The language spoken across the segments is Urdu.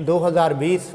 2020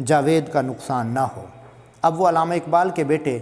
جاوید کا نقصان نہ ہو۔ اب وہ علامہ اقبال کے بیٹے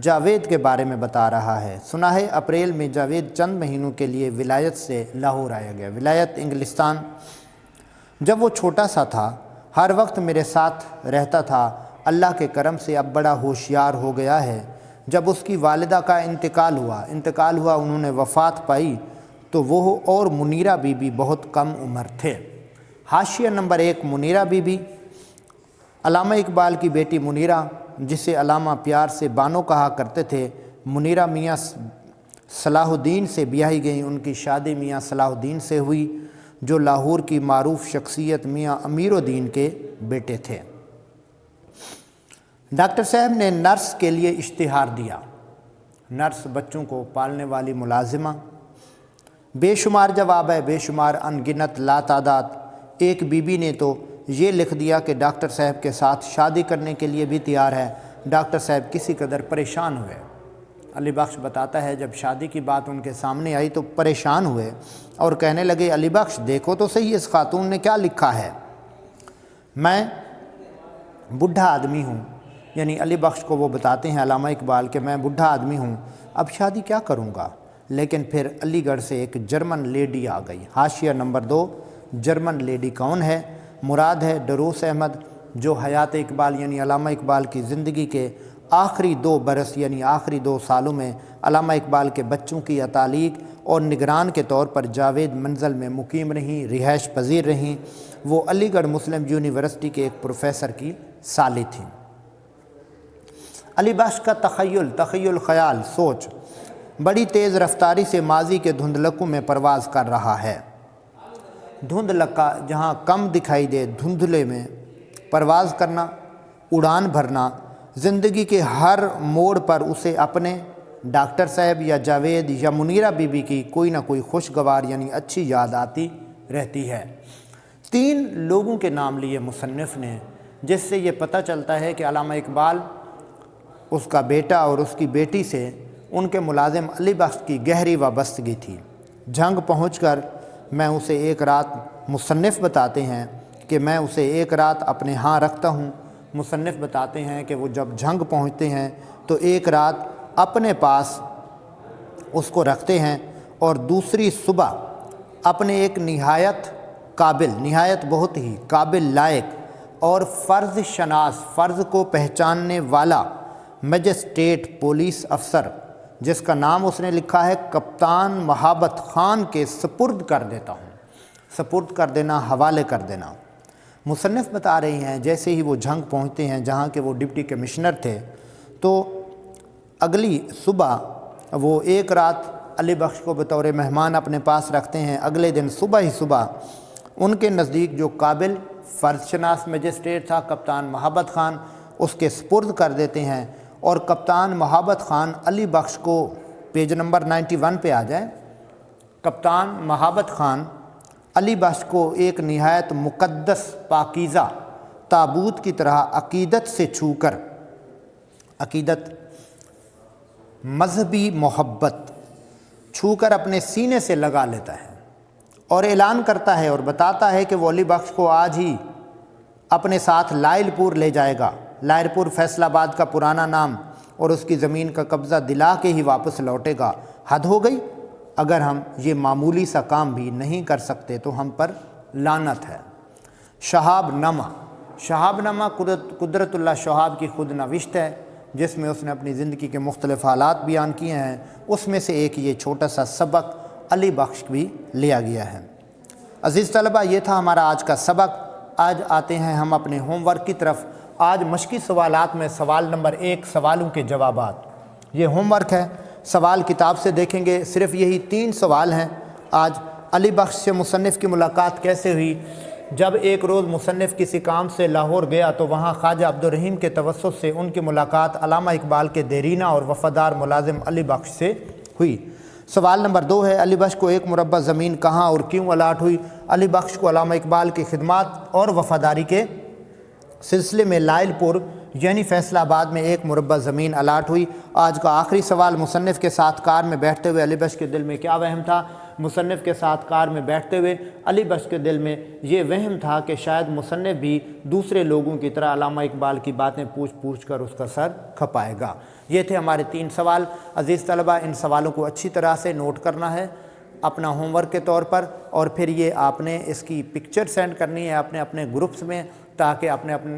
جاوید کے بارے میں بتا رہا ہے۔ سنا ہے اپریل میں جاوید چند مہینوں کے لیے ولایت سے لاہور آیا گیا، ولایت انگلستان۔ جب وہ چھوٹا سا تھا ہر وقت میرے ساتھ رہتا تھا، اللہ کے کرم سے اب بڑا ہوشیار ہو گیا ہے۔ جب اس کی والدہ کا انتقال ہوا انہوں نے وفات پائی تو وہ اور منیرہ بی بی بہت کم عمر تھے۔ حاشیہ نمبر 1، منیرہ بی بی علامہ اقبال کی بیٹی منیرہ، جسے علامہ پیار سے بانو کہا کرتے تھے، منیرہ میاں صلاح الدین سے بیاہی گئیں۔ ان کی شادی میاں صلاح الدین سے ہوئی جو لاہور کی معروف شخصیت میاں امیر الدین کے بیٹے تھے۔ ڈاکٹر صاحب نے نرس کے لیے اشتہار دیا۔ نرس بچوں کو پالنے والی ملازمہ، بے شمار جواب ہے، بے شمار انگنت لاتعداد۔ ایک بی بی نے تو یہ لکھ دیا کہ ڈاکٹر صاحب کے ساتھ شادی کرنے کے لیے بھی تیار ہے۔ ڈاکٹر صاحب کسی قدر پریشان ہوئے۔ علی بخش بتاتا ہے جب شادی کی بات ان کے سامنے آئی تو پریشان ہوئے اور کہنے لگے، علی بخش دیکھو تو صحیح اس خاتون نے کیا لکھا ہے۔ میں بوڑھا آدمی ہوں، یعنی علی بخش کو وہ بتاتے ہیں علامہ اقبال کہ میں بوڑھا آدمی ہوں، اب شادی کیا کروں گا۔ لیکن پھر علی گڑھ سے ایک جرمن لیڈی آ گئی۔ حاشیہ نمبر 2، جرمن لیڈی کون ہے؟ مراد ہے ڈروس احمد، جو حیات اقبال یعنی علامہ اقبال کی زندگی کے آخری 2 برس یعنی آخری 2 سالوں میں علامہ اقبال کے بچوں کی تعلیق اور نگران کے طور پر جاوید منزل میں مقیم رہیں، رہائش پذیر رہیں۔ وہ علی گڑھ مسلم یونیورسٹی کے ایک پروفیسر کی سالی تھیں۔ علی بخش کا تخیل خیال سوچ بڑی تیز رفتاری سے ماضی کے دھندلکوں میں پرواز کر رہا ہے۔ دھندلکا جہاں کم دکھائی دے، دھندلے میں پرواز کرنا، اڑان بھرنا، زندگی کے ہر موڑ پر اسے اپنے ڈاکٹر صاحب یا جاوید یا منیرہ بی بی کی کوئی نہ کوئی خوشگوار یعنی اچھی یاد آتی رہتی ہے۔ 3 لوگوں کے نام لیے مصنف نے، جس سے یہ پتہ چلتا ہے کہ علامہ اقبال، اس کا بیٹا اور اس کی بیٹی سے ان کے ملازم علی بخش کی گہری وابستگی تھی۔ جھنگ پہنچ کر میں اسے ایک رات، مصنف بتاتے ہیں کہ میں اسے ایک رات اپنے ہاں رکھتا ہوں۔ مصنف بتاتے ہیں کہ وہ جب جھنگ پہنچتے ہیں تو ایک رات اپنے پاس اس کو رکھتے ہیں اور دوسری صبح اپنے ایک نہایت بہت ہی قابل لائق اور فرض شناس، فرض کو پہچاننے والا مجسٹریٹ پولیس افسر، جس کا نام اس نے لکھا ہے کپتان محبت خان، کے سپرد کر دیتا ہوں۔ سپرد کر دینا، حوالے کر دینا۔ مصنف بتا رہے ہیں جیسے ہی وہ جھنگ پہنچتے ہیں جہاں کے وہ ڈپٹی کمشنر تھے، تو اگلی صبح وہ ایک رات علی بخش کو بطور مہمان اپنے پاس رکھتے ہیں۔ اگلے دن صبح ان کے نزدیک جو قابل فرض شناس مجسٹریٹ تھا کپتان محبت خان، اس کے سپرد کر دیتے ہیں۔ اور کپتان محبت خان علی بخش کو، پیج نمبر 91 پہ آ جائیں، کپتان محبت خان علی بخش کو ایک نہایت مقدس پاکیزہ تابوت کی طرح عقیدت سے چھو کر، عقیدت مذہبی محبت چھو کر اپنے سینے سے لگا لیتا ہے اور اعلان کرتا ہے اور بتاتا ہے کہ وہ علی بخش کو آج ہی اپنے ساتھ لائل پور لے جائے گا۔ لائل پور فیصل آباد کا پرانا نام، اور اس کی زمین کا قبضہ دلا کے ہی واپس لوٹے گا۔ حد ہو گئی، اگر ہم یہ معمولی سا کام بھی نہیں کر سکتے تو ہم پر لعنت ہے۔ شہاب نامہ قدرت اللہ شہاب کی خود نوشت ہے، جس میں اس نے اپنی زندگی کے مختلف حالات بیان کیے ہیں۔ اس میں سے ایک یہ چھوٹا سا سبق علی بخش بھی لیا گیا ہے۔ عزیز طلبہ، یہ تھا ہمارا آج کا سبق۔ آج آتے ہیں ہم اپنے ہوم ورک کی طرف۔ آج مشقی سوالات میں سوال نمبر 1، سوالوں کے جوابات۔ یہ ہوم ورک ہے، سوال کتاب سے دیکھیں گے، صرف یہی 3 سوال ہیں۔ آج علی بخش سے مصنف کی ملاقات کیسے ہوئی؟ جب ایک روز مصنف کسی کام سے لاہور گیا تو وہاں خواجہ عبدالرحیم کے توسط سے ان کی ملاقات علامہ اقبال کے دیرینہ اور وفادار ملازم علی بخش سے ہوئی۔ سوال نمبر 2 ہے، علی بخش کو 1 مربع زمین کہاں اور کیوں الاٹ ہوئی؟ علی بخش کو علامہ اقبال کی خدمات اور وفاداری کے سلسلے میں لائل پور یعنی فیصل آباد میں 1 مربع زمین الاٹ ہوئی۔ آج کا آخری سوال، مصنف کے ساتھ کار میں بیٹھتے ہوئے علی بخش کے دل میں کیا وہم تھا؟ مصنف کے ساتھ کار میں بیٹھتے ہوئے علی بخش کے دل میں یہ وہم تھا کہ شاید مصنف بھی دوسرے لوگوں کی طرح علامہ اقبال کی باتیں پوچھ کر اس کا سر کھپائے گا۔ یہ تھے ہمارے 3 سوال۔ عزیز طلبہ، ان سوالوں کو اچھی طرح سے نوٹ کرنا ہے اپنا ہوم ورک کے طور پر، اور پھر یہ آپ نے اس کی پکچر سینڈ کرنی ہے اپنے گروپس میں، تاکہ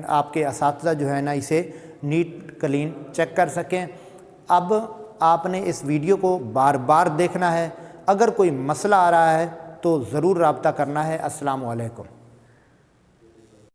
آپ کے اساتذہ جو ہے نا اسے نیٹ کلین چیک کر سکیں۔ اب آپ نے اس ویڈیو کو بار بار دیکھنا ہے، اگر کوئی مسئلہ آ رہا ہے تو ضرور رابطہ کرنا ہے۔ السلام علیکم۔